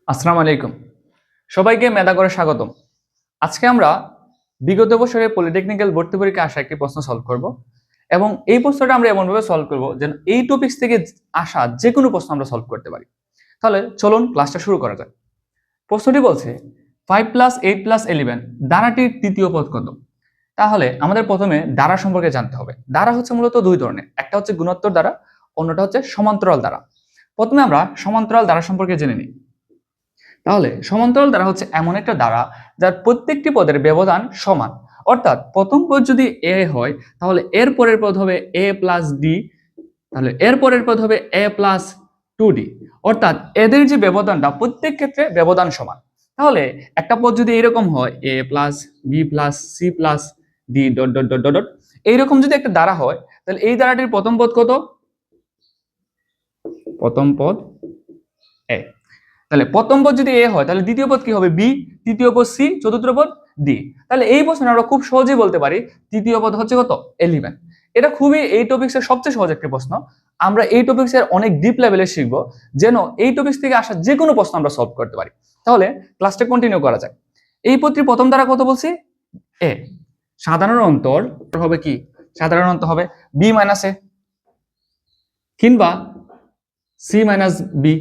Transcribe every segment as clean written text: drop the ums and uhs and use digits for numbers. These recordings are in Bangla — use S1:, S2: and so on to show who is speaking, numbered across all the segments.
S1: আসসালামু আলাইকুম। সবাইকে মেধা করে স্বাগতম। আজকে আমরা বিগত বছরে পলিটেকনিক্যাল ভর্তি পরীক্ষায় আসা একটি প্রশ্ন সলভ করব এবং এই প্রশ্নটা আমরা এমনভাবে সলভ করব যেন এই টপিকস থেকে আসা যে কোনো প্রশ্ন আমরা সলভ করতে পারি। তাহলে চলুন ক্লাসটা শুরু করা যাক। প্রশ্নটি বলছে 5 + 8 + 11 ধারাটির তৃতীয় পদ কত? তাহলে আমাদের প্রথমে ধারা সম্পর্কে জানতে হবে। ধারা হচ্ছে মূলত দুই ধরনের, একটা হচ্ছে গুণোত্তর ধারা, অন্যটা হচ্ছে সমান্তরাল ধারা। প্রথমে আমরা সমান্তরাল ধারা সম্পর্কে জেনে নিই। তাহলে সমান্তরাল ধারা হচ্ছে এমন একটা ধারা যার প্রত্যেকটি পদের ব্যবধান সমান, অর্থাৎ প্রথম পদ যদি এ হয় তাহলে এর পরের পদ হবে a + d, তাহলে এর পরের পদ হবে a + 2d, অর্থাৎ এদের যে ব্যবধানটা প্রত্যেক ক্ষেত্রে ব্যবধান সমান। তাহলে একটা পদ যদি এরকম হয় a + b + c + d dot dot dot dot, এইরকম যদি একটা ধারা হয় তাহলে এই ধারাটির প্রথম পদ কত? প্রথম পদ a। তাহলে প্রথম পদ যদি এ হয় তাহলে দ্বিতীয় পদ কি হবে? বি, তৃতীয় পদ সি, চতুর্থ পদ ডি। তাহলে এই প্রশ্নে আমরা খুব সহজেই বলতে পারি তৃতীয় পদ হচ্ছে কত? 11। এটা খুবই এই টপিক্সের সবচেয়ে সহজ একটা প্রশ্ন। আমরা এই টপিক্সের অনেক ডিপ লেভেলে শিখব যেন এই টপিক্স থেকে আসা যে কোনো প্রশ্ন আমরা সলভ করতে পারি। তাহলে ক্লাসটা কন্টিনিউ করা যাক। এই পদটির প্রথম দ্বারা কত বলছি? এ। সাধারণ অন্তর হবে কি? সাধারণ অন্তর হবে বি মাইনাস এ কিংবা সি মাইনাস বি,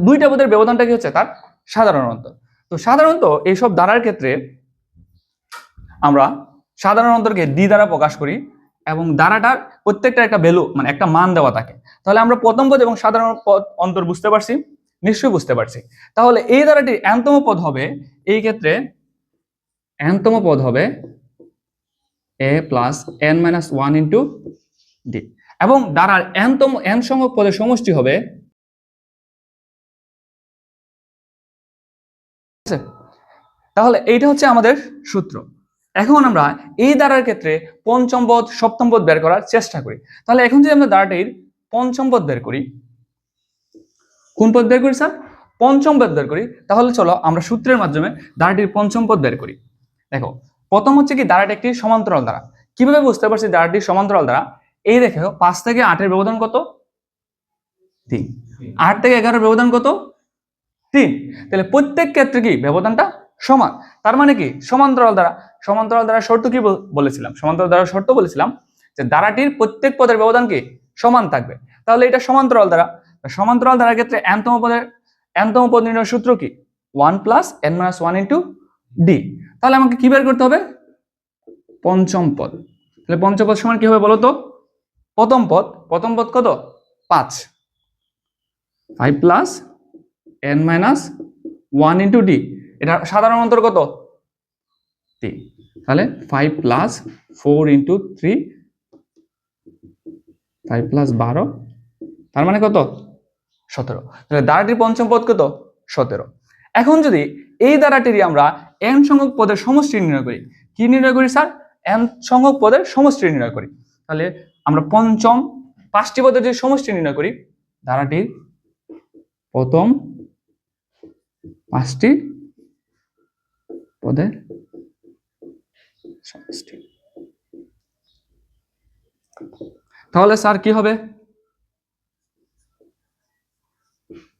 S1: দুইটা পদের ব্যবধানটা কি হচ্ছে? তার সাধারণ অন্তর। তো সাধারণত এইসব ধারার ক্ষেত্রে আমরা সাধারণ অন্তরকে ডি দ্বারা প্রকাশ করি এবং ধারাটার প্রত্যেকটা একটা ভ্যালু মানে একটা মান দেওয়া থাকে। তাহলে আমরা প্রথম পদ এবং সাধারণ পদ অন্তর বুঝতে পারছি? নিশ্চয়ই বুঝতে পারছি। তাহলে এই ধারাটির এনতম পদ হবে, এই ক্ষেত্রে এনতম পদ হবে a + n - 1 * d এবং ধারার এনতম n সংখ্যক পদের সমষ্টি হবে। তাহলে এইটা হচ্ছে আমাদের সূত্র। এখন আমরা এই ধারার ক্ষেত্রে পঞ্চম পদ সপ্তম পদ বের করার চেষ্টা করি। তাহলে এখন যদি আমরা ধারাটির পঞ্চম পদ বের করি, কোন পদ বের করি স্যার? পঞ্চম পদ বের করি। তাহলে চলো আমরা সূত্রের মাধ্যমে ধারাটির পঞ্চম পদ বের করি। দেখো, প্রথম হচ্ছে কি ধারাটি একটি সমান্তরাল ধারা। কিভাবে বুঝতে পারছি ধারাটি সমান্তরাল ধারা? এই দেখো 5 থেকে 8 এর ব্যবধান কত? 3। 8 থেকে 11 এর ব্যবধান কত? 3। তাহলে প্রত্যেক ক্ষেত্রে কি ব্যবধানটা সমান। তার মানে কি সমান্তরাল ধারা। সমান্তরাল ধারার শর্ত কি বলেছিলাম? সমান্তরাল ধারার শর্ত বলেছিলাম যে ধারাটির প্রত্যেক পদের ব্যবধান কি সমান থাকবে। তাহলে এটা সমান্তরাল ধারা। সমান্তরাল ধারার ক্ষেত্রে এনতম পদ নির্ণয়ের সূত্র কি? 1 + n - 1 * d। তাহলে আমাকে কি বের করতে হবে? পঞ্চম পদ। তাহলে পঞ্চম পদ সমান কি হবে বলো তো? প্রথম পদ কত? 5 + n - 1 * d। এটা সাধারণ অন্তর কত? 3। তাহলে 5 + 4 * 3, 5 + 12, তার মানে কত? 17। তাহলে ধারাটির পঞ্চম পদ কত? 17। এখন যদি এই ধারাটিরই আমরা n সংখ্যক পদের সমষ্টি নির্ণয় করি, কি নির্ণয় করি স্যার? n সংখ্যক পদের সমষ্টি নির্ণয় করি। তাহলে আমরা পঞ্চম 5টি পদের যদি সমষ্টি নির্ণয় করি, ধারাটির প্রথম 5টি পদের সমষ্টি। তাহলে স্যার কি হবে?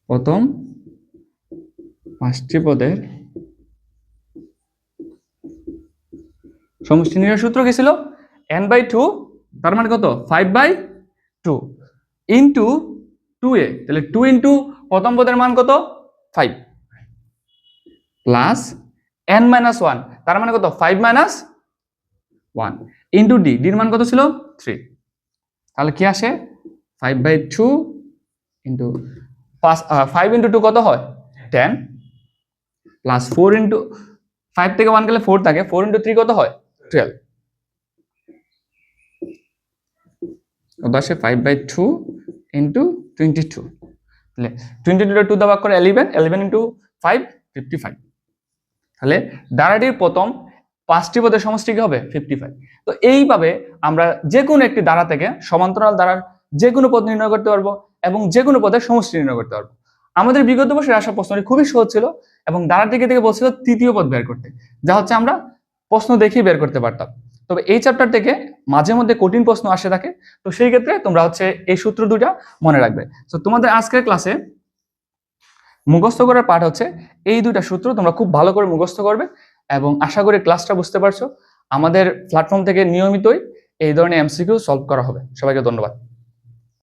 S1: প্রথম 5টি পদের সমষ্টি নির্ণয়ের সূত্র কি ছিল? n/2, তার মানে কত? 5/2 ইনটু 2a। তাহলে 2 ইনটু প্রথম পদের মান কত? 5 প্লাস n - 1, তার মানে কত? 5 - 1 ইনটু d, এর মান কত ছিল? 3। তাহলে কি আসে? 5/2 ইনটু 5 ইনটু 2 কত হয়? 10 প্লাস 4 ইনটু 5 থেকে 1 গেলে 4 থাকে, 4 ইনটু 3 কত হয়? 12। কত আসে? 5/2 ইনটু 22। তাহলে 22 2 ভাগ করে 11, 11 ইনটু 5 55। তাহলে ধারাটির প্রথম 5টি পদের সমষ্টি কি হবে? 55। তো এইভাবে আমরা যে কোনো একটি ধারা থেকে সমান্তরাল ধারার যে কোনো পদ নির্ণয় করতে পারবো এবং যে কোনো পদের সমষ্টি নির্ণয় করতে পারবো। আমাদের বিগত বছরে আসা প্রশ্নটি খুবই সহজ ছিল এবং ধারাটি থেকে বলছিল তৃতীয় পদ বের করতে, যা হচ্ছে আমরা প্রশ্ন দেখেই বের করতে পারতাম। তবে এই চ্যাপ্টার থেকে মাঝে মধ্যে কঠিন প্রশ্ন আসে থাকে, তো সেই ক্ষেত্রে তোমরা হচ্ছে এই সূত্র দুটা মনে রাখবে। তো তোমাদের আজকের ক্লাসে মুখস্থ করার পার্ট হচ্ছে এই দুইটা সূত্র তোমরা খুব ভালো করে মুখস্থ করবে, এবং আশা করি ক্লাসটা বুঝতে পারছো। আমাদের প্ল্যাটফর্ম থেকে নিয়মিতই এই ধরনের এমসিকিউ সলভ করা হবে। সবাইকে ধন্যবাদ।